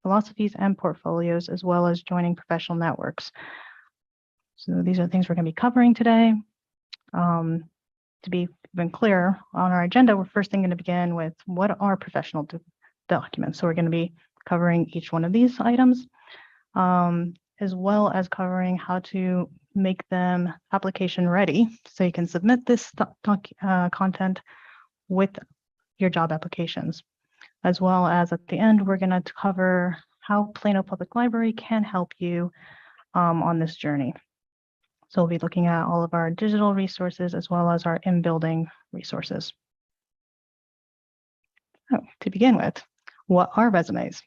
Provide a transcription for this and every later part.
philosophies and portfolios, as well as joining professional networks. So these are the things we're going to be covering today. To be even clear on our agenda, we're first going to begin with what are professional documents. So we're going to be covering each one of these items, as well as covering how to make them application ready so you can submit this content with your job applications. As well as at the end, we're going to cover how Plano Public Library can help you on this journey. So we'll be looking at all of our digital resources as well as our in-building resources. So to begin with, what are resumes?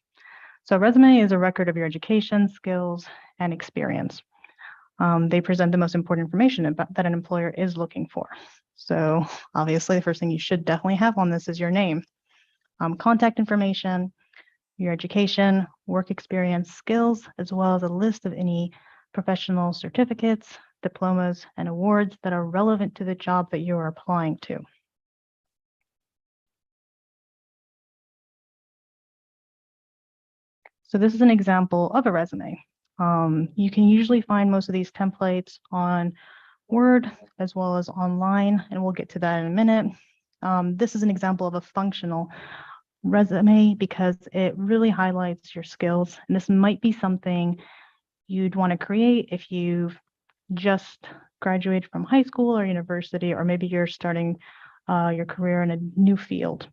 So a resume is a record of your education, skills, and experience. They present the most important information that an employer is looking for. So obviously, the first thing you should definitely have on this is your name, contact information, your education, work experience, skills, as well as a list of any professional certificates, diplomas, and awards that are relevant to the job that you are applying to. So this is an example of a resume. You can usually find most of these templates on Word as well as online, and we'll get to that in a minute. This is an example of a functional resume because it really highlights your skills, and this might be something you'd want to create if you've just graduated from high school or university, or maybe you're starting your career in a new field.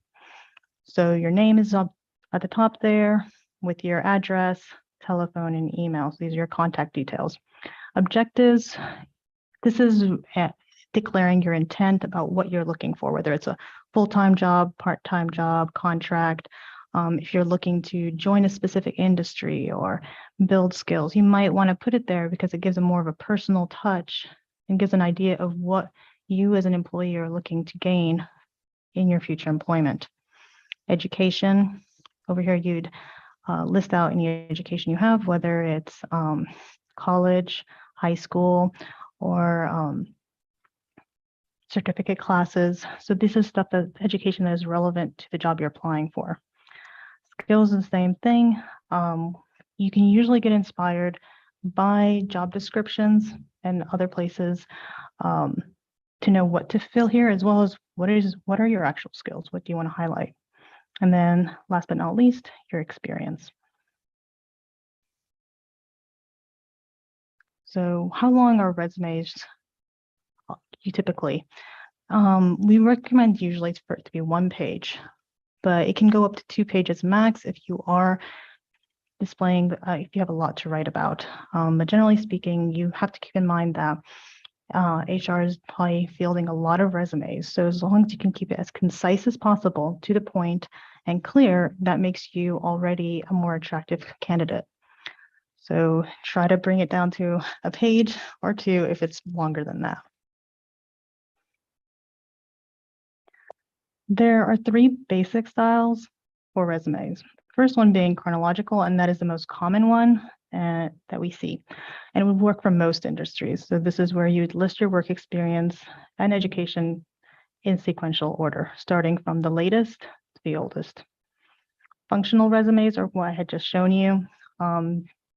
So your name is up at the top there with your address, telephone, and email. So these are your contact details. Objectives, this is declaring your intent about what you're looking for, whether it's a full-time job, part-time job, contract. If you're looking to join a specific industry or build skills, you might want to put it there because it gives a more of a personal touch and gives an idea of what you as an employee are looking to gain in your future employment. Education, over here you'd list out any education you have, whether it's college, high school, or certificate classes. So this is stuff that education that is relevant to the job you're applying for. Skills is the same thing. You can usually get inspired by job descriptions and other places to know what to fill here, as well as what are your actual skills? What do you want to highlight? And then last but not least, your experience. So how long are resumes you typically? We recommend usually for it to be 1 page, but it can go up to 2 pages max if you are displaying, if you have a lot to write about. But generally speaking, you have to keep in mind that HR is probably fielding a lot of resumes. So as long as you can keep it as concise as possible, to the point and clear, that makes you already a more attractive candidate. So try to bring it down to a page or 2 if it's longer than that. There are 3 basic styles for resumes. First one being chronological, and that is the most common one that we see. And it would work for most industries. So this is where you'd list your work experience and education in sequential order, starting from the latest to the oldest. Functional resumes are what I had just shown you.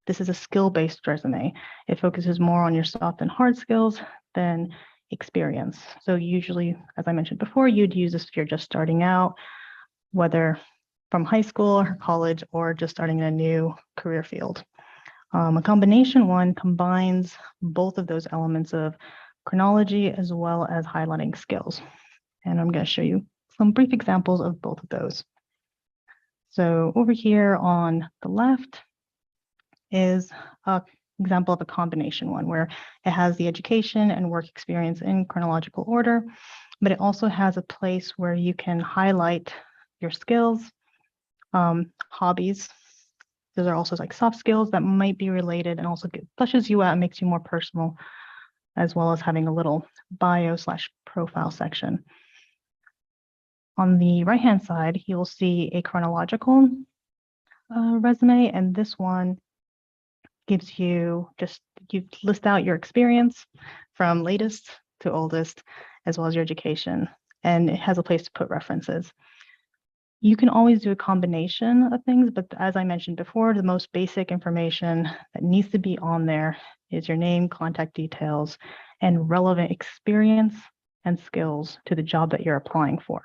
This is a skill-based resume. It focuses more on your soft and hard skills than experience. So usually, as I mentioned before, you'd use this if you're just starting out, whether from high school or college or just starting in a new career field. A combination one combines both of those elements of chronology as well as highlighting skills. And I'm going to show you some brief examples of both of those. So over here on the left is an example of a combination one where it has the education and work experience in chronological order, but it also has a place where you can highlight your skills, hobbies. Those are also like soft skills that might be related and also fleshes you out and makes you more personal, as well as having a little bio/profile section. On the right-hand side, you'll see a chronological resume, and this one gives you you list out your experience from latest to oldest, as well as your education, and it has a place to put references. You can always do a combination of things, but as I mentioned before, the most basic information that needs to be on there is your name, contact details, and relevant experience and skills to the job that you're applying for.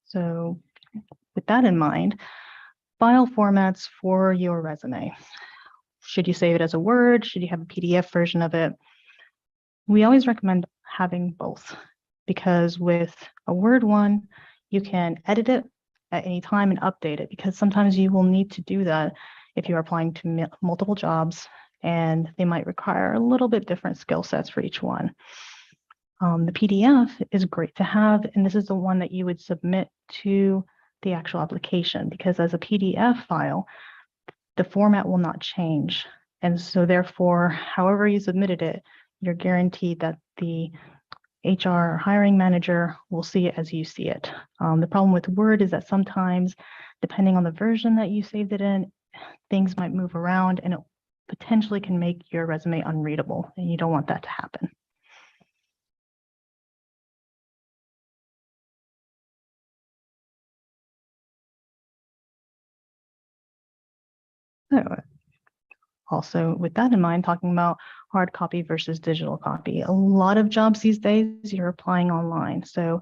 So with that in mind, file formats for your resume. Should you save it as a Word? Should you have a PDF version of it? We always recommend having both, because with a Word one, you can edit it at any time and update it, because sometimes you will need to do that if you're applying to multiple jobs, and they might require a little bit different skill sets for each one. The PDF is great to have, and this is the one that you would submit to the actual application, because as a PDF file, the format will not change. And so therefore, however you submitted it, you're guaranteed that the HR or hiring manager will see it as you see it. The problem with Word is that sometimes, depending on the version that you saved it in, things might move around and it potentially can make your resume unreadable, and you don't want that to happen. So, also, with that in mind, talking about hard copy versus digital copy. A lot of jobs these days, you're applying online. So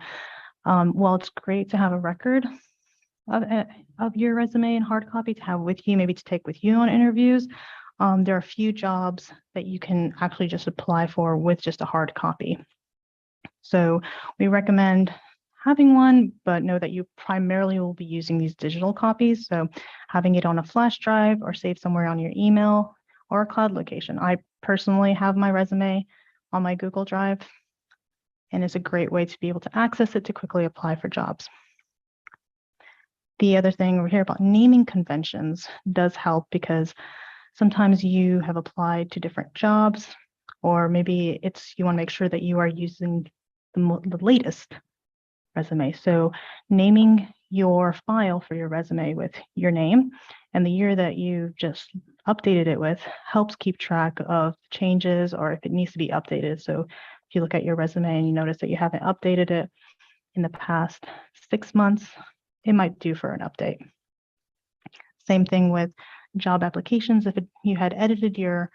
while it's great to have a record of your resume in hard copy to have with you, maybe to take with you on interviews, there are a few jobs that you can actually just apply for with just a hard copy. So we recommend having one, but know that you primarily will be using these digital copies. So having it on a flash drive or saved somewhere on your email or a cloud location. I personally have my resume on my Google Drive, and it's a great way to be able to access it to quickly apply for jobs. The other thing over here about naming conventions does help, because sometimes you have applied to different jobs, or maybe you want to make sure that you are using the latest resume. So naming your file for your resume with your name and the year that you just updated it with helps keep track of changes or if it needs to be updated. So if you look at your resume and you notice that you haven't updated it in the past 6 months, it might do for an update. Same thing with job applications. If you had edited your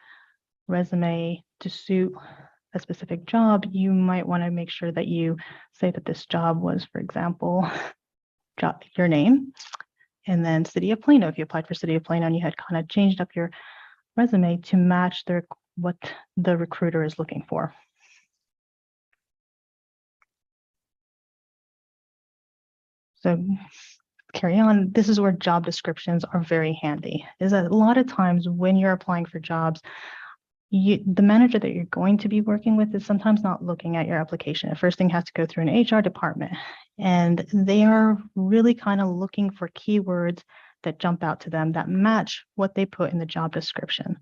resume to suit a specific job, you might want to make sure that you say that this job was, for example, your name, and then City of Plano. If you applied for City of Plano and you had kind of changed up your resume to match what the recruiter is looking for. So carry on. This is where job descriptions are very handy. Is that a lot of times when you're applying for jobs, the manager that you're going to be working with is sometimes not looking at your application. The first thing has to go through an HR department, and they are really kind of looking for keywords that jump out to them that match what they put in the job description.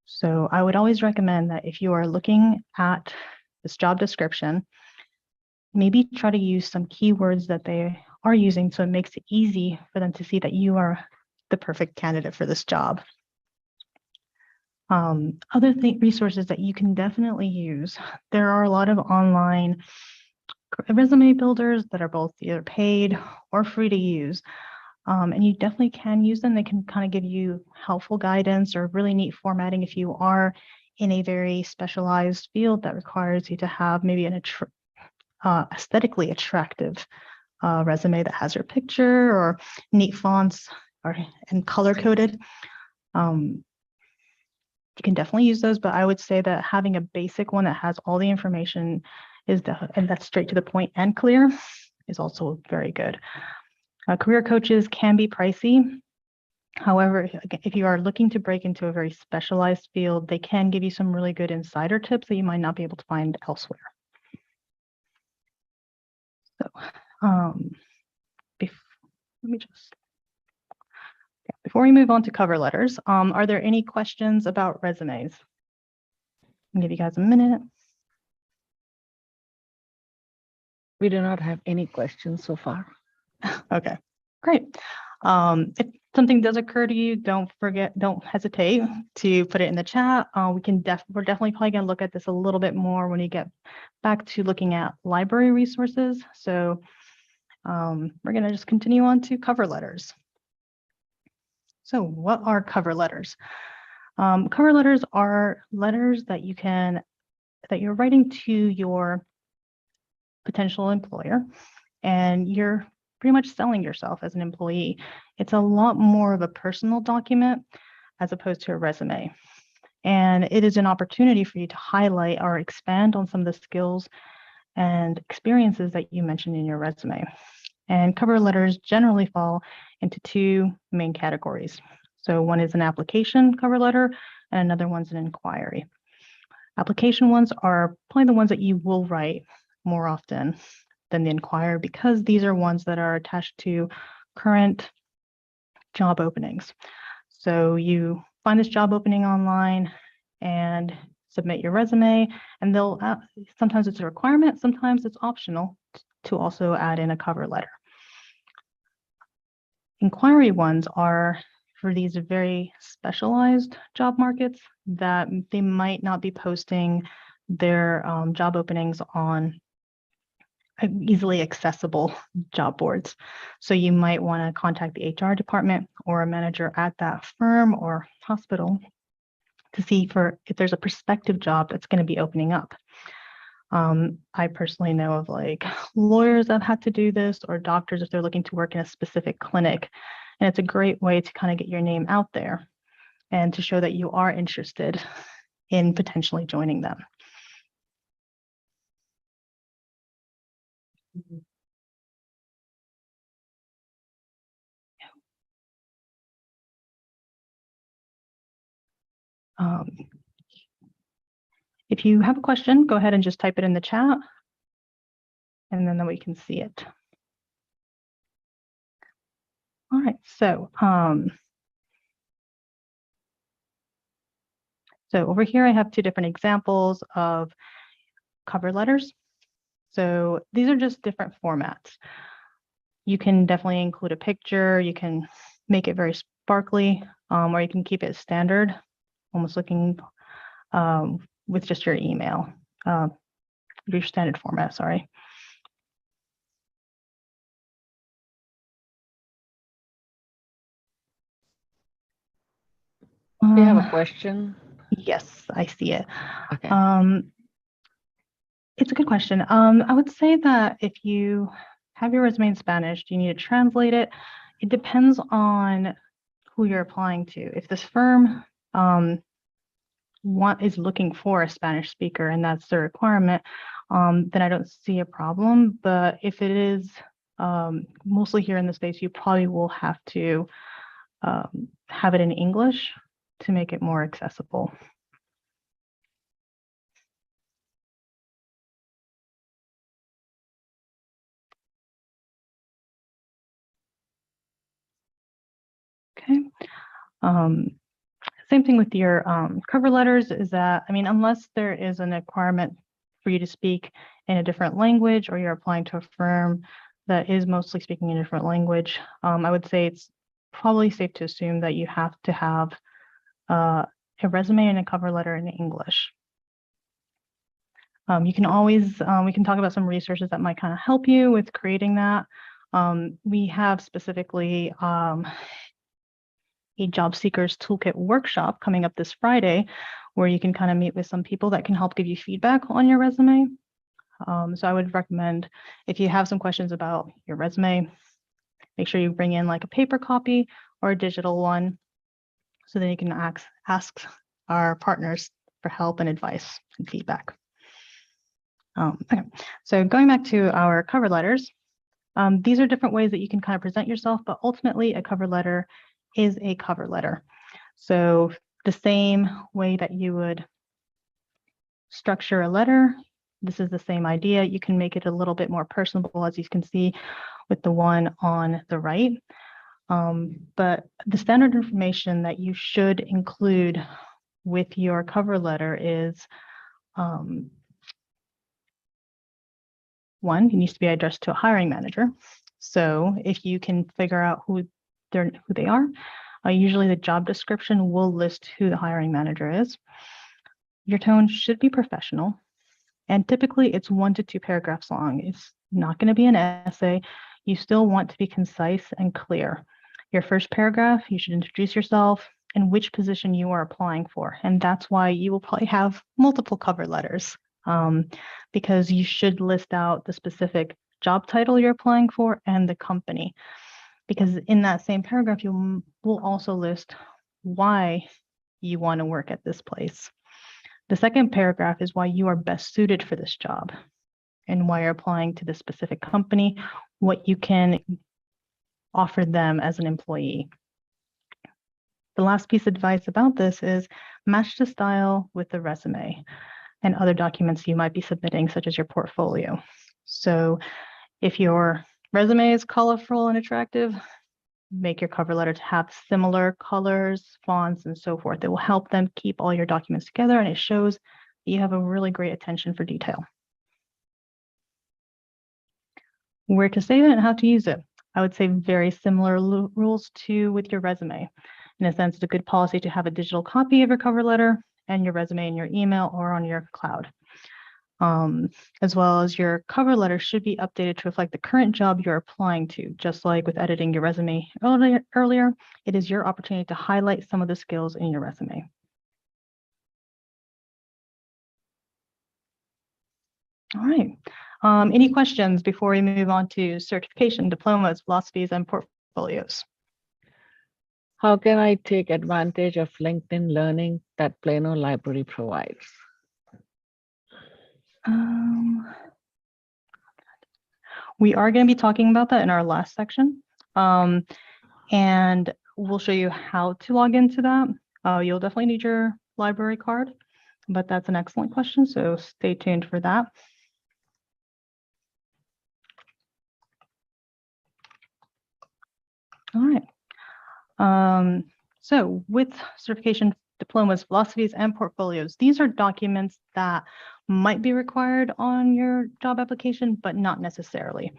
So I would always recommend that if you are looking at this job description, maybe try to use some keywords that they are using so it makes it easy for them to see that you are the perfect candidate for this job. Other resources that you can definitely use, there are a lot of online resume builders that are both either paid or free to use. And you definitely can use them. They can kind of give you helpful guidance or really neat formatting if you are in a very specialized field that requires you to have maybe an aesthetically attractive resume that has your picture or neat fonts and color coded. You can definitely use those, but I would say that having a basic one that has all the information and that's straight to the point and clear is also very good. Career coaches can be pricey. However, if you are looking to break into a very specialized field, they can give you some really good insider tips that you might not be able to find elsewhere. So let me just, before we move on to cover letters, are there any questions about resumes? I'll give you guys a minute. We do not have any questions so far. Okay, great. If something does occur to you, don't hesitate to put it in the chat. We're definitely probably going to look at this a little bit more when you get back to looking at library resources. So we're going to just continue on to cover letters. So what are cover letters? Cover letters are letters that you're writing to your potential employer, and you're pretty much selling yourself as an employee. It's a lot more of a personal document as opposed to a resume. And it is an opportunity for you to highlight or expand on some of the skills and experiences that you mentioned in your resume. And cover letters generally fall into two main categories. So one is an application cover letter, and another one's an inquiry. Application ones are probably the ones that you will write more often than the inquiry, because these are ones that are attached to current job openings. So you find this job opening online and submit your resume, and they'll sometimes it's a requirement, sometimes it's optional to also add in a cover letter. Inquiry ones are for these very specialized job markets that they might not be posting their job openings on easily accessible job boards. So you might want to contact the HR department or a manager at that firm or hospital to see if there's a prospective job that's going to be opening up. I personally know of like lawyers that have had to do this, or doctors if they're looking to work in a specific clinic. And it's a great way to kind of get your name out there and to show that you are interested in potentially joining them. If you have a question, go ahead and just type it in the chat, and then we can see it. All right, so over here I have two different examples of cover letters. So these are just different formats. You can definitely include a picture, you can make it very sparkly, or you can keep it standard, almost looking with just your email, your standard format, sorry. Do you have a question? Yes, I see it. Okay. It's a good question. I would say that if you have your resume in Spanish, do you need to translate it? It depends on who you're applying to. If this firm is looking for a Spanish speaker and that's the requirement, then I don't see a problem. But if it is mostly here in the States, you probably will have to have it in English to make it more accessible. Okay. Same thing with your cover letters is that, I mean, unless there is a requirement for you to speak in a different language, or you're applying to a firm that is mostly speaking in a different language, I would say it's probably safe to assume that you have to have a resume and a cover letter in English. You can always, we can talk about some resources that might kind of help you with creating that. We have specifically a job seekers toolkit workshop coming up this Friday, where you can kind of meet with some people that can help give you feedback on your resume. So I would recommend, if you have some questions about your resume, make sure you bring in like a paper copy or a digital one, so then you can ask our partners for help and advice and feedback. Okay, so going back to our cover letters, these are different ways that you can kind of present yourself, but ultimately a cover letter is a cover letter. So the same way that you would structure a letter, this is the same idea. You can make it a little bit more personable, as you can see with the one on the right. But the standard information that you should include with your cover letter is, one, it needs to be addressed to a hiring manager. So if you can figure out who who they are. Usually the job description will list who the hiring manager is. Your tone should be professional, and typically it's 1 to 2 paragraphs long. It's not going to be an essay. You still want to be concise and clear. Your first paragraph, you should introduce yourself and which position you are applying for. And that's why you will probably have multiple cover letters, because you should list out the specific job title you're applying for and the company. Because in that same paragraph, you will also list why you want to work at this place. The second paragraph is why you are best suited for this job and why you're applying to this specific company, what you can offer them as an employee. The last piece of advice about this is match the style with the resume and other documents you might be submitting, such as your portfolio. So if your resume is colorful and attractive, make your cover letter to have similar colors, fonts, and so forth. It will help them keep all your documents together, and it shows that you have a really great attention for detail. Where to save it and how to use it. I would say very similar rules to with your resume. In a sense, it's a good policy to have a digital copy of your cover letter and your resume in your email or on your cloud. As well as your cover letter should be updated to reflect the current job you're applying to. Just like with editing your resume earlier, it is your opportunity to highlight some of the skills in your resume. All right. Any questions before we move on to certification, diplomas, philosophies, and portfolios? How can I take advantage of LinkedIn Learning that Plano Library provides? We are going to be talking about that in our last section, and we'll show you how to log into that. You'll definitely need your library card, but that's an excellent question, so stay tuned for that. All right. So with certification, diplomas, philosophies, and portfolios, these are documents that might be required on your job application, but not necessarily.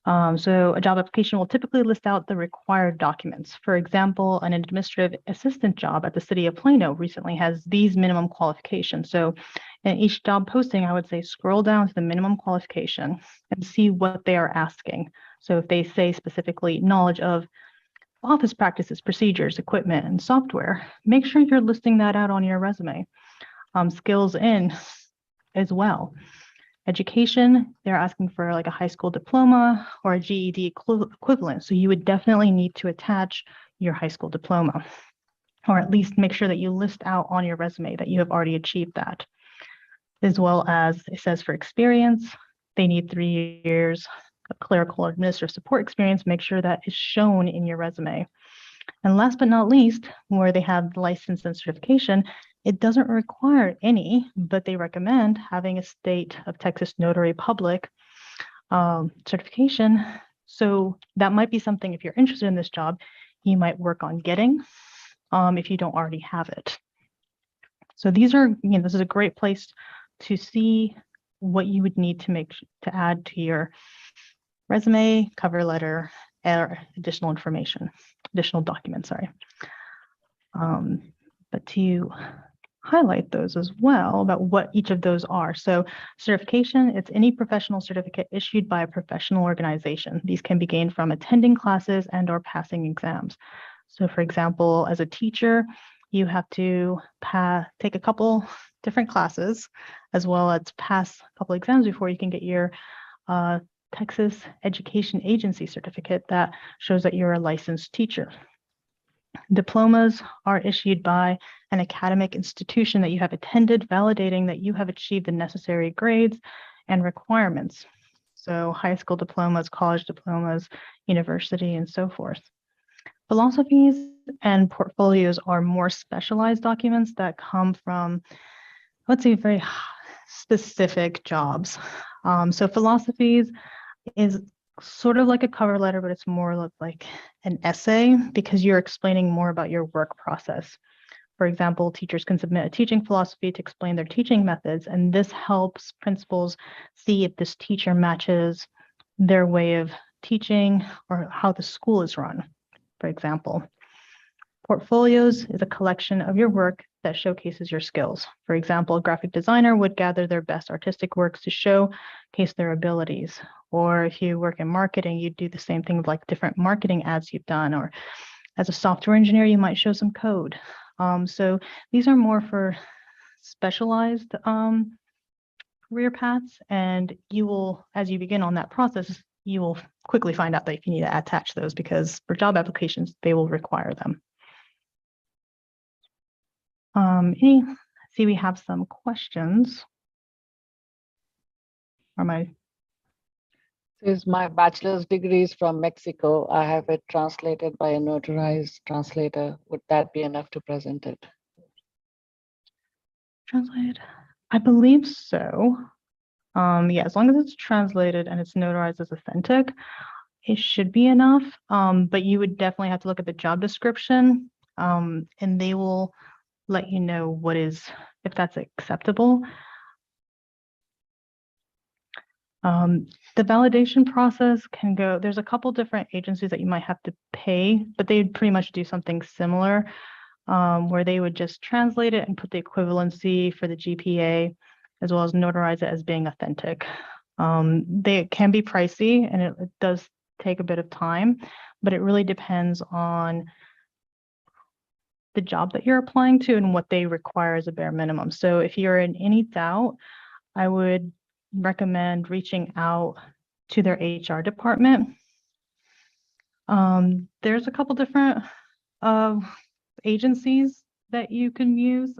So a job application will typically list out the required documents. For example, an administrative assistant job at the city of Plano recently has these minimum qualifications. So in each job posting, I would say scroll down to the minimum qualification and see what they are asking. So if they say specifically knowledge of office practices, procedures, equipment, and software, make sure you're listing that out on your resume. Skills in as well. Education, they're asking for like a high school diploma or a GED equivalent. So you would definitely need to attach your high school diploma, or at least make sure that you list out on your resume that you have already achieved that. As well as it says for experience, they need 3 years of clerical or administrative support experience. Make sure that is shown in your resume. And last but not least, where they have license and certification, it doesn't require any, but they recommend having a state of Texas Notary Public certification. So that might be something, if you're interested in this job, you might work on getting if you don't already have it. So these are, this is a great place to see what you would need to add to your resume, cover letter, or additional information, additional documents, sorry. But to highlight those as well about what each of those are. So certification, it's any professional certificate issued by a professional organization. These can be gained from attending classes and or passing exams. So for example, as a teacher, you have to take a couple different classes as well as pass a couple exams before you can get your Texas Education Agency certificate that shows that you're a licensed teacher. Diplomas are issued by an academic institution that you have attended, validating that you have achieved the necessary grades and requirements. So high school diplomas, college diplomas, university, and so forth. Philosophies and portfolios are more specialized documents that come from, let's say, very specific jobs. So philosophies is sort of like a cover letter, but it's more like an essay because you're explaining more about your work process. For example, teachers can submit a teaching philosophy to explain their teaching methods, and this helps principals see if this teacher matches their way of teaching or how the school is run. for example. Portfolios is a collection of your work that showcases your skills. For example, a graphic designer would gather their best artistic works to showcase their abilities. Or if you work in marketing, you do the same thing with like different marketing ads you've done. Or as a software engineer, you might show some code. So these are more for specialized career paths, and you will, as you begin on that process, you will quickly find out that if you need to attach those, because for job applications, they will require them. See, we have some questions. Since my bachelor's degree is from Mexico, I have it translated by a notarized translator. Would that be enough to present it? Translated? I believe so. Yeah, as long as it's translated and it's notarized as authentic, it should be enough. But you would definitely have to look at the job description, and they will let you know what is, if that's acceptable. The validation process can go, there's a couple different agencies that you might have to pay, but they'd pretty much do something similar, where they would just translate it and put the equivalency for the GPA, as well as notarize it as being authentic. They can be pricey, and it does take a bit of time, but it really depends on the job that you're applying to and what they require as a bare minimum. So if you're in any doubt, I would recommend reaching out to their HR department. There's a couple different agencies that you can use.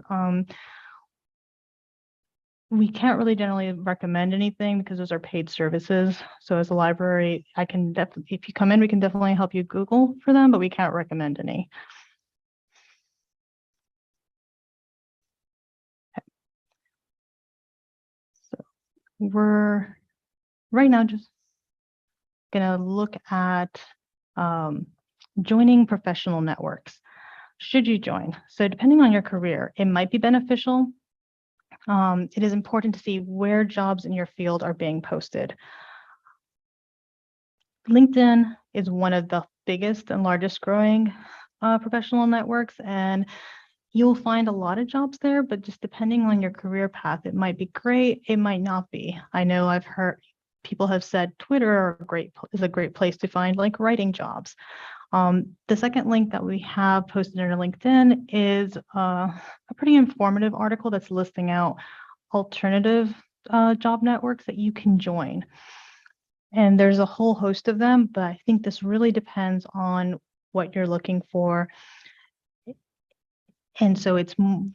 We can't really generally recommend anything because those are paid services. So as a library, I can definitely, if you come in, we can definitely help you Google for them, but we can't recommend any. Okay. So we're right now just gonna look at joining professional networks. Should you join? So depending on your career, it might be beneficial. It is important to see where jobs in your field are being posted. LinkedIn is one of the biggest and largest growing professional networks, and you'll find a lot of jobs there, but just depending on your career path, it might be great, it might not be. I know I've heard people have said Twitter is a great place to find like writing jobs. The second link that we have posted on LinkedIn is a pretty informative article that's listing out alternative job networks that you can join. And there's a whole host of them, but I think this really depends on what you're looking for. And so it's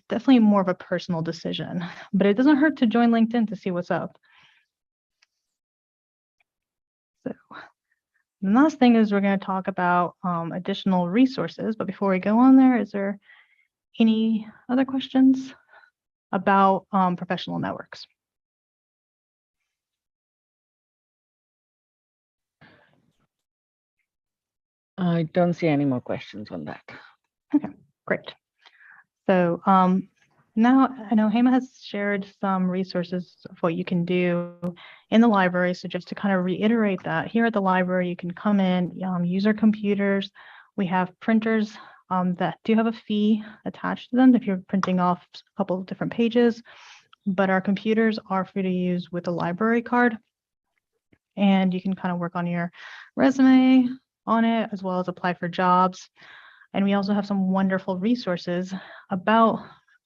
definitely more of a personal decision, but it doesn't hurt to join LinkedIn to see what's up. So the last thing is we're going to talk about additional resources, but before we go on there, is there any other questions about professional networks? I don't see any more questions on that. Okay, great. So now I know Hema has shared some resources of what you can do in the library. So just to kind of reiterate that, here at the library, you can come in, use our computers. We have printers that do have a fee attached to them if you're printing off a couple of different pages, but our computers are free to use with a library card. And you can kind of work on your resume on it, as well as apply for jobs. And we also have some wonderful resources about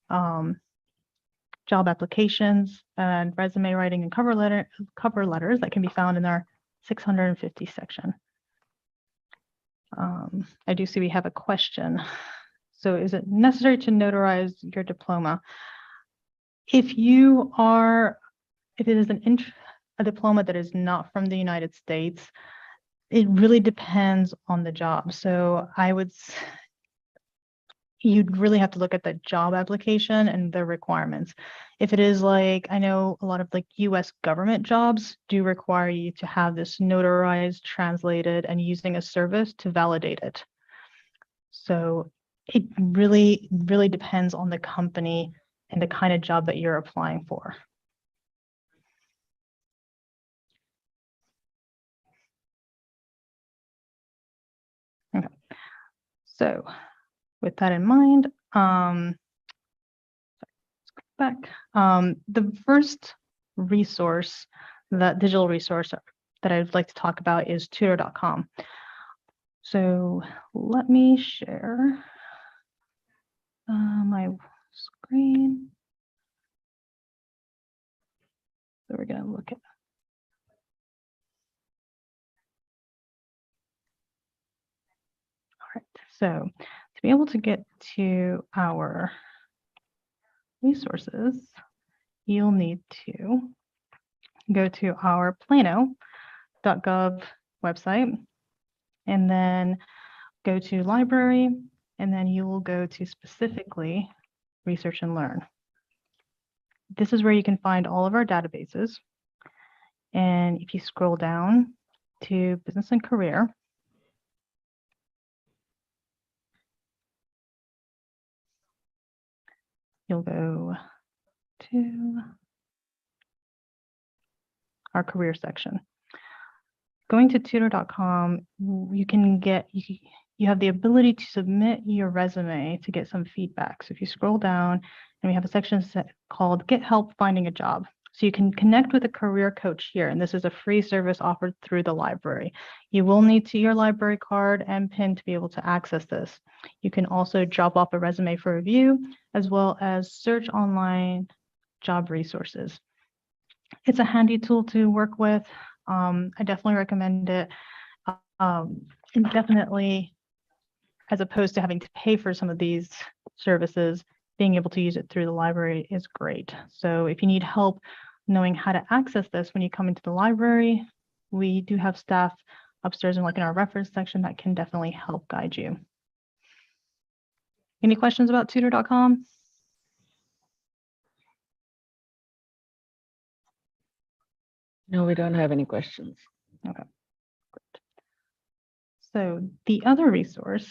job applications and resume writing and cover letters that can be found in our 650 section. I do see we have a question. So is it necessary to notarize your diploma? If it is a diploma that is not from the United States, it really depends on the job. So you'd really have to look at the job application and the requirements. If it is like, I know a lot of like US government jobs do require you to have this notarized, translated, and using a service to validate it. So it really depends on the company and the kind of job that you're applying for. Okay. So with that in mind, back, the first resource, that digital resource that I'd like to talk about is tutor.com. So let me share my screen. So we're going to look at. All right, so to be able to get to our resources, you'll need to go to our plano.gov website and then go to library, and then you will go to specifically research and learn. This is where you can find all of our databases. And if you scroll down to business and career, you'll go to our career section. Going to tutor.com, you have the ability to submit your resume to get some feedback. So if you scroll down, and we have a section called Get Help Finding a Job. So you can connect with a career coach here, and this is a free service offered through the library. You will need your library card and PIN to be able to access this. You can also drop off a resume for review, as well as search online job resources. It's a handy tool to work with. I definitely recommend it. And definitely, as opposed to having to pay for some of these services, being able to use it through the library is great. So if you need help knowing how to access this when you come into the library, we do have staff upstairs and like in our reference section that can definitely help guide you. Any questions about tutor.com? No, we don't have any questions. Okay. Great. So the other resource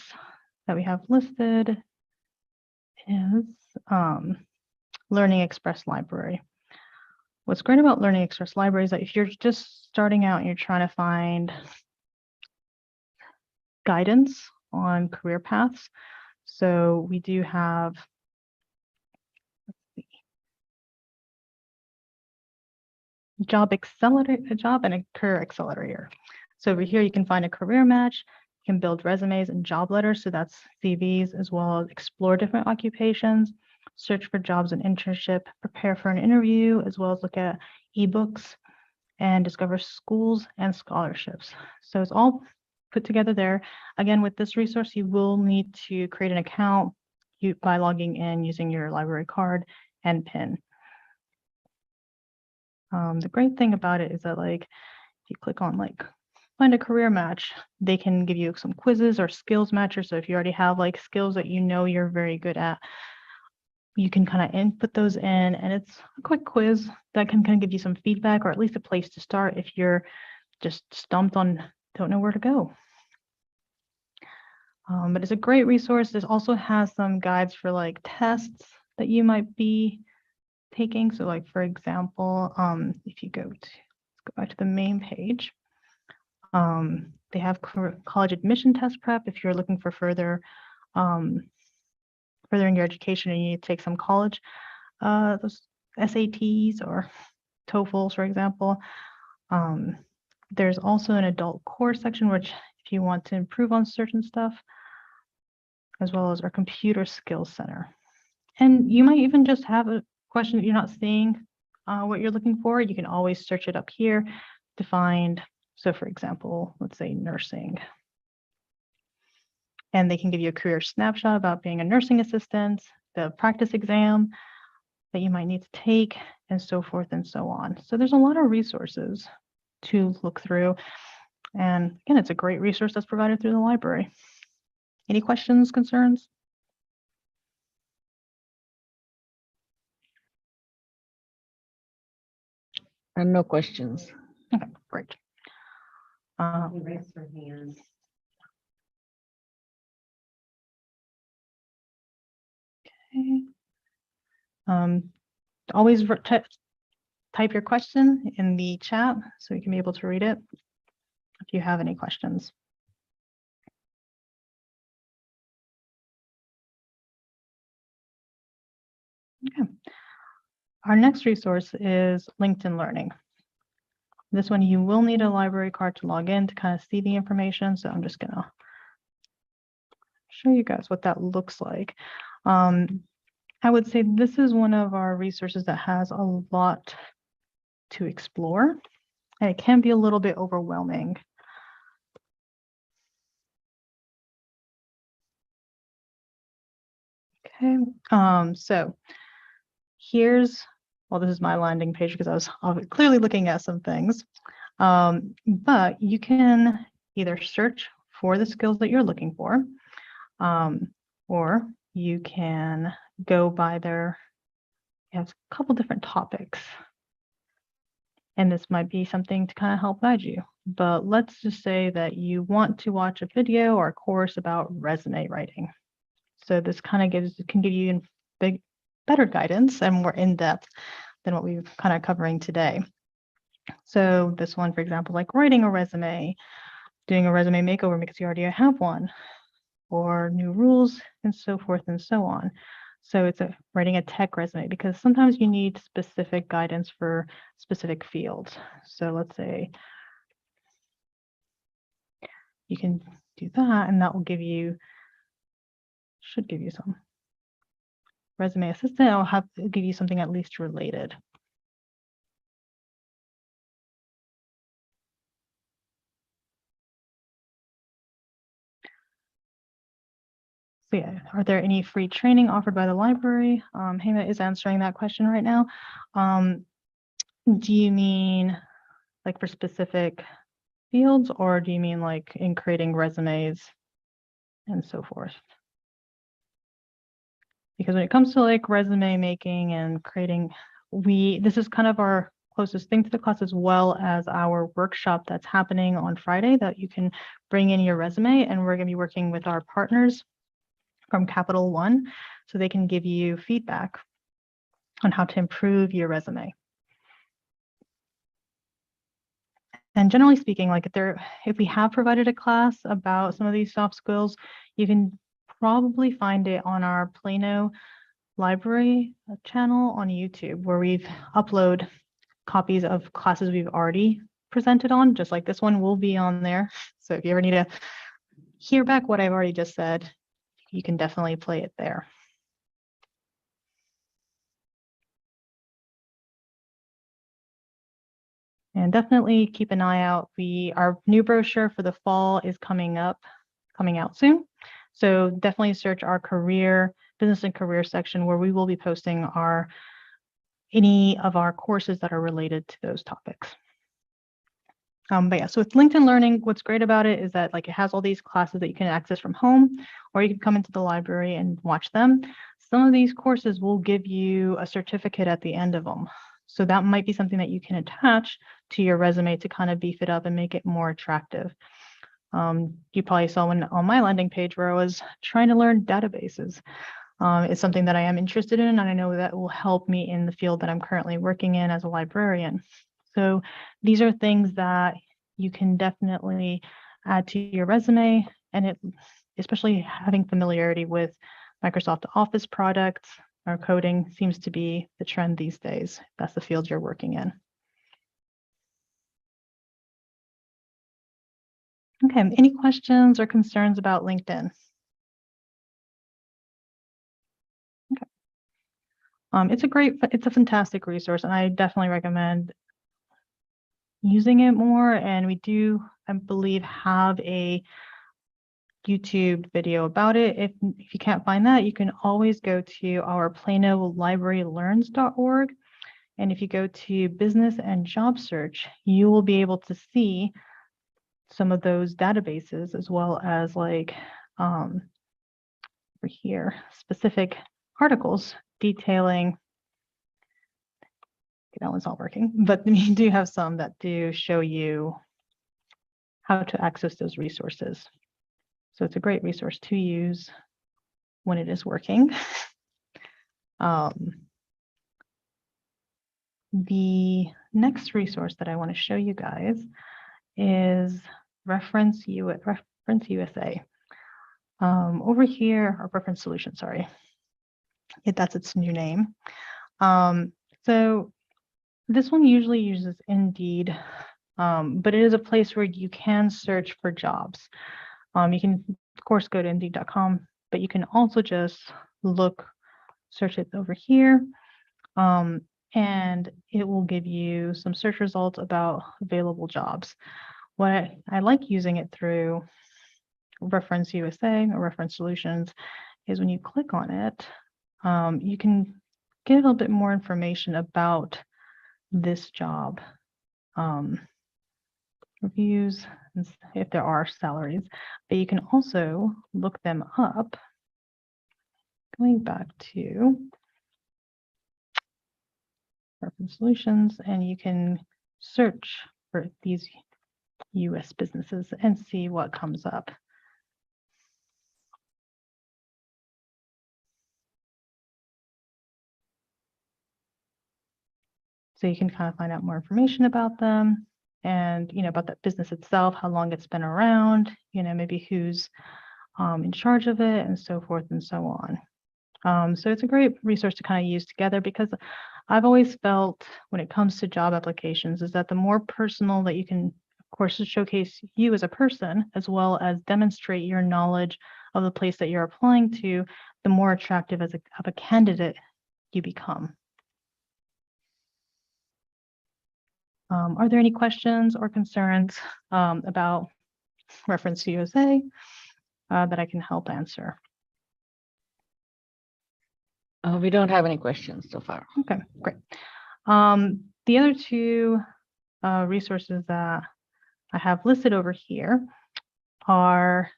that we have listed is Learning Express Library. What's great about Learning Express Library is that if you're just starting out and you're trying to find guidance on career paths, so we do have, let's see, job and a career accelerator. So over here, you can find a career match, you can build resumes and job letters, so that's CVs, as well as explore different occupations, search for jobs and internship, prepare for an interview, as well as look at ebooks and discover schools and scholarships. So it's all put together there. Again, with this resource, you will need to create an account by logging in using your library card and PIN. The great thing about it is that, like, if you click on like find a career match, they can give you some quizzes or skills matchers. So if you already have like skills that you know you're very good at, you can kind of input those in, and it's a quick quiz that can kind of give you some feedback, or at least a place to start if you're just stumped on, don't know where to go. But it's a great resource. This also has some guides for like tests that you might be taking. So like, for example, if you let's go back to the main page. They have college admission test prep if you're looking for further in your education and you need to take some college, those SATs or TOEFLs, for example. There's also an adult course section, which if you want to improve on certain stuff, as well as our computer skills center. And you might even just have a question that you're not seeing what you're looking for. You can always search it up here to find, so for example, let's say nursing. And they can give you a career snapshot about being a nursing assistant, the practice exam that you might need to take, and so forth and so on. So there's a lot of resources to look through. And again, it's a great resource that's provided through the library. Any questions, concerns? And no questions. Okay, great. Raise her hand. Okay. Always type your question in the chat so we can be able to read it if you have any questions. our next resource is LinkedIn Learning. This one, you will need a library card to log in to kind of see the information. So I'm just gonna show you guys what that looks like. I would say this is one of our resources that has a lot to explore, and it can be a little bit overwhelming. Okay, so here's, well, this is my landing page because I was clearly looking at some things, but you can either search for the skills that you're looking for, or you can go by their, it has a couple different topics. And this might be something to kind of help guide you. But let's just say that you want to watch a video or a course about resume writing. So this kind of can give you better guidance and more in-depth than what we've kind of covering today. So this one, for example, like writing a resume, doing a resume makeover because you already have one, or new rules and so forth and so on. So it's writing a tech resume because sometimes you need specific guidance for specific fields. So let's say you can do that, and that will give you, should give you some resume assistant. It'll give you something at least related. So yeah, are there any free training offered by the library? Hema is answering that question right now. Do you mean like for specific fields, or do you mean like in creating resumes and so forth? Because when it comes to like resume making and creating, this is kind of our closest thing to the class, as well as our workshop that's happening on Friday that you can bring in your resume, and we're going to be working with our partners from Capital One so they can give you feedback on how to improve your resume. And generally speaking, like if we have provided a class about some of these soft skills, you can probably find it on our Plano library channel on YouTube, where we've uploaded copies of classes we've already presented on, just like this one will be on there. So if you ever need to hear back what I've already just said, you can definitely play it there. And definitely keep an eye out. Our new brochure for the fall is coming out soon. So definitely search our business and career section, where we will be posting any of our courses that are related to those topics. But yeah, so with LinkedIn Learning, what's great about it is that like it has all these classes that you can access from home, or you can come into the library and watch them. Some of these courses will give you a certificate at the end of them. So that might be something that you can attach to your resume to kind of beef it up and make it more attractive. You probably saw one on my landing page where I was trying to learn databases. It's something that I am interested in, and I know that will help me in the field that I'm currently working in as a librarian. So these are things that you can definitely add to your resume, and especially having familiarity with Microsoft Office products or coding seems to be the trend these days. That's the field you're working in. Okay, any questions or concerns about LinkedIn? Okay. It's a fantastic resource, and I definitely recommend using it more. And we do, I believe, have a YouTube video about it. If you can't find that, you can always go to our planolibrarylearns.org. And if you go to business and job search, you will be able to see some of those databases, as well as like over here, specific articles detailing. That one's not working, but we do have some that do show you how to access those resources. So it's a great resource to use when it is working. The next resource that I want to show you guys is Reference USA. Over here, or Reference Solution, sorry. That's its new name. So this one usually uses Indeed, but it is a place where you can search for jobs. You can, of course, go to Indeed.com, but you can also just search it over here, and it will give you some search results about available jobs. What I like using it through Reference USA or Reference Solutions is when you click on it, you can get a little bit more information about this job. Reviews, if there are salaries, but you can also look them up. Going back to Reference Solutions, and you can search for these US businesses and see what comes up. So you can kind of find out more information about them and, about that business itself, how long it's been around, maybe who's in charge of it, and so forth and so on. So it's a great resource to kind of use together, because I've always felt when it comes to job applications is that the more personal that you can, of course, showcase you as a person, as well as demonstrate your knowledge of the place that you're applying to, the more attractive of a candidate you become. Are there any questions or concerns about Reference USA that I can help answer? We don't have any questions so far. Okay, great. The other two resources that I have listed over here are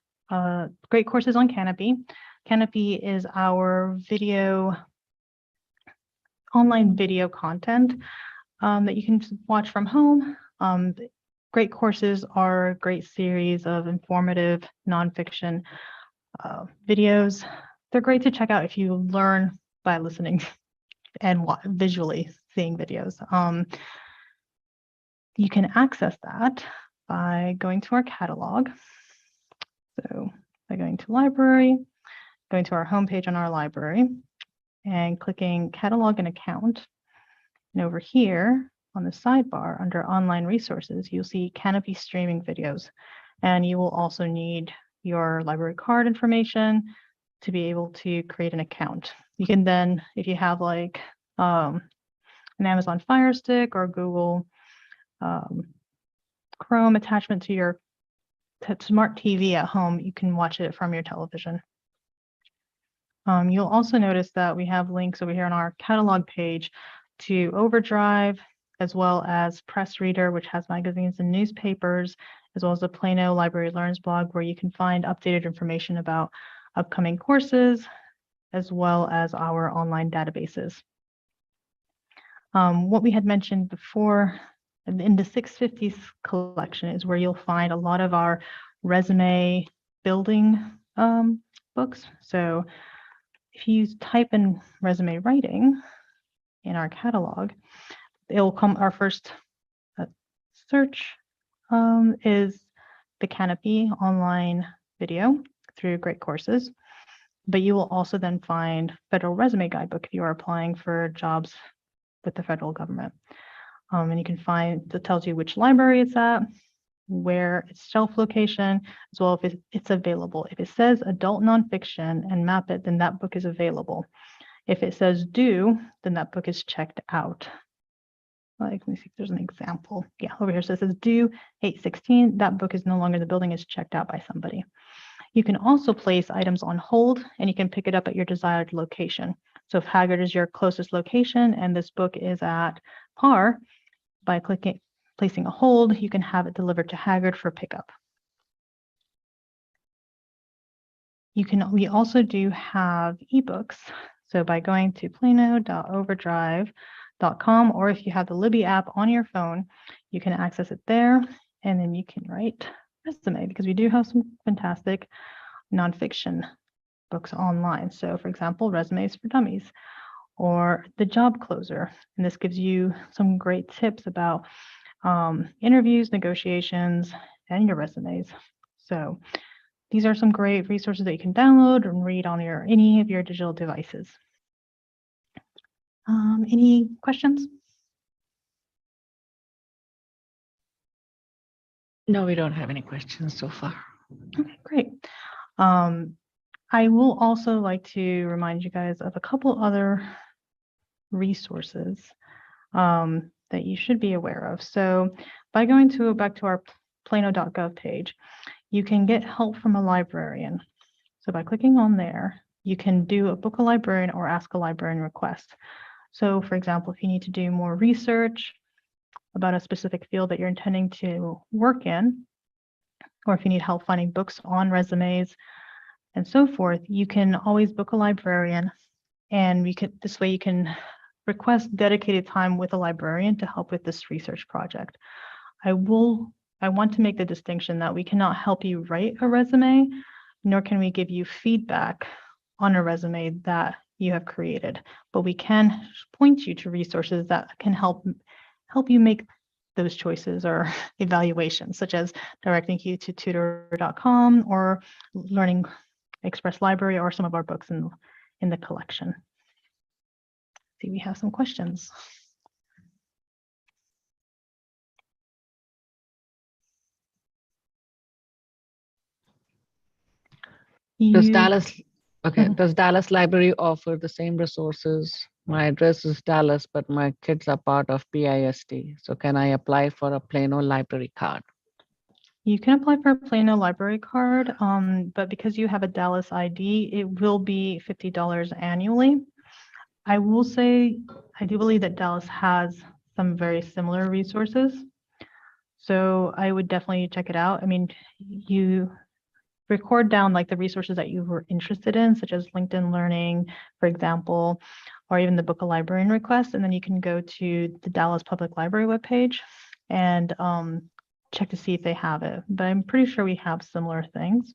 great courses on Canopy. Canopy is our online video content that you can watch from home. Great courses are a great series of informative nonfiction videos. They're great to check out if you learn by listening and visually seeing videos. You can access that by going to our catalog. So by going to library, going to our homepage on our library, and clicking catalog and account. And over here on the sidebar under online resources, you'll see Canopy streaming videos. And you will also need your library card information to be able to create an account. You can then, if you have like an Amazon Fire Stick or Google Chrome attachment to your smart TV at home, you can watch it from your television. You'll also notice that we have links over here on our catalog page to Overdrive, as well as Press Reader, which has magazines and newspapers, as well as the Plano Library Learns blog, where you can find updated information about upcoming courses, as well as our online databases. What we had mentioned before in the 650s collection is where you'll find a lot of our resume building books. So if you type in resume writing in our catalog, it will come, our first search is the Canopy online video through Great Courses. But you will also then find Federal Resume Guidebook if you are applying for jobs with the federal government. And you can find, it tells you which library it's at, where its shelf location, as well if it's available. If it says adult nonfiction and map it, then that book is available. If it says due, then that book is checked out. Like, let me see if there's an example. Yeah, over here, so it says due 8/16, that book is no longer in the building, is checked out by somebody. You can also place items on hold, and you can pick it up at your desired location. So if Haggard is your closest location and this book is at Par, by placing a hold, you can have it delivered to Haggard for pickup. We also do have ebooks. So by going to plano.overdrive.com, or if you have the Libby app on your phone, you can access it there, and then you can write resume, because we do have some fantastic nonfiction books online. So for example, Resumes for Dummies or The Job Closer. And this gives you some great tips about interviews, negotiations, and your resumes. So these are some great resources that you can download and read on any of your digital devices. Any questions? No, we don't have any questions so far. Okay, great. I will also like to remind you guys of a couple other resources that you should be aware of. So by going back to our plano.gov page, you can get help from a librarian. So by clicking on there, you can do a book a librarian or ask a librarian request. So for example, if you need to do more research about a specific field that you're intending to work in, or if you need help finding books on resumes and so forth, you can always book a librarian, and this way you can request dedicated time with a librarian to help with this research project. I want to make the distinction that we cannot help you write a resume, nor can we give you feedback on a resume that you have created, but we can point you to resources that can help you make those choices or evaluations, such as directing you to tutor.com or Learning Express Library or some of our books in the collection. See, we have some questions. Does Dallas Mhm. Does Dallas Library offer the same resources? My address is Dallas, but my kids are part of PISD. So can I apply for a Plano library card? You can apply for a Plano library card, but because you have a Dallas ID, it will be $50 annually. I will say, I do believe that Dallas has some very similar resources. So I would definitely check it out. I mean, you record down like the resources that you were interested in, such as LinkedIn Learning, for example, or even the book a librarian request. And then you can go to the Dallas Public Library webpage and check to see if they have it. But I'm pretty sure we have similar things.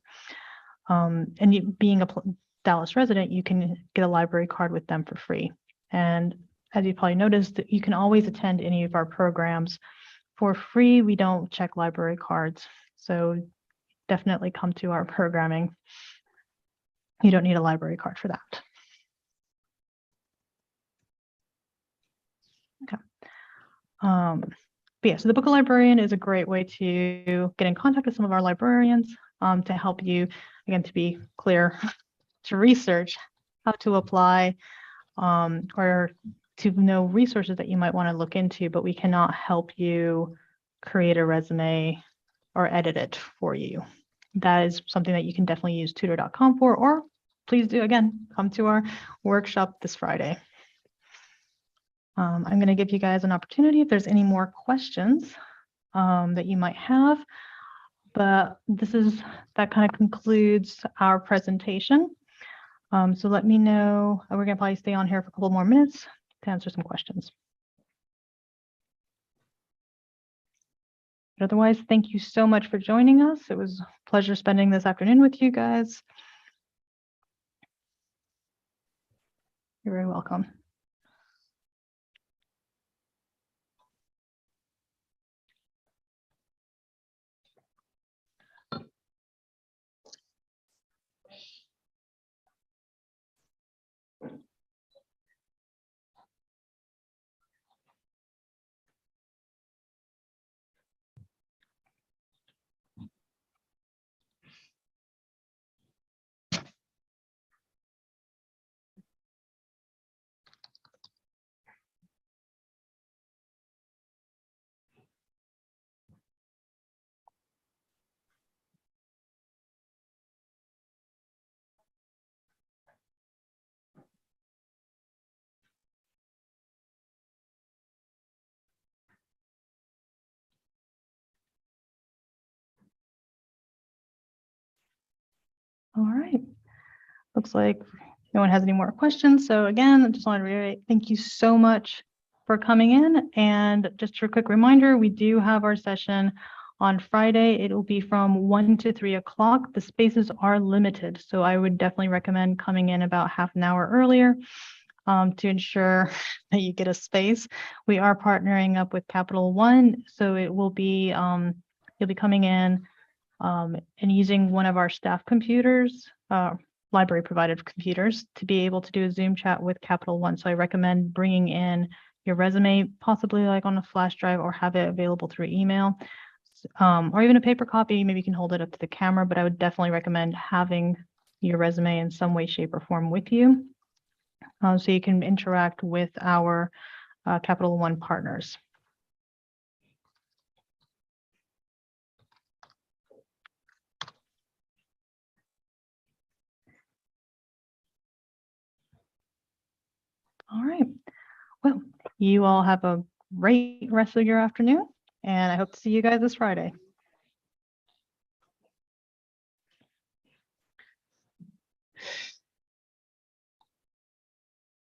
And being a Dallas resident, you can get a library card with them for free. And as you probably noticed, you can always attend any of our programs for free. We don't check library cards. So definitely come to our programming. You don't need a library card for that. Okay. But yeah, so the Book a Librarian is a great way to get in contact with some of our librarians to help you, again, to be clear, to research how to apply or to know resources that you might want to look into, but we cannot help you create a resume or edit it for you. That is something that you can definitely use tutor.com for, or please do, again, come to our workshop this Friday. I'm going to give you guys an opportunity if there's any more questions that you might have, but that kind of concludes our presentation. So let me know. We're going to probably stay on here for a couple more minutes to answer some questions. But otherwise, thank you so much for joining us. It was a pleasure spending this afternoon with you guys. You're very welcome. All right. Looks like no one has any more questions. So again, I just want to reiterate, thank you so much for coming in. And just a quick reminder, we do have our session on Friday. It will be from 1 to 3 o'clock. The spaces are limited, so I would definitely recommend coming in about half an hour earlier to ensure that you get a space. We are partnering up with Capital One, so it will be, you'll be coming in and using one of our staff computers, library provided computers to be able to do a Zoom chat with Capital One. So I recommend bringing in your resume, possibly like on a flash drive, or have it available through email, or even a paper copy. Maybe you can hold it up to the camera, but I would definitely recommend having your resume in some way, shape, or form with you, so you can interact with our Capital One partners. All right. Well, you all have a great rest of your afternoon, and I hope to see you guys this Friday.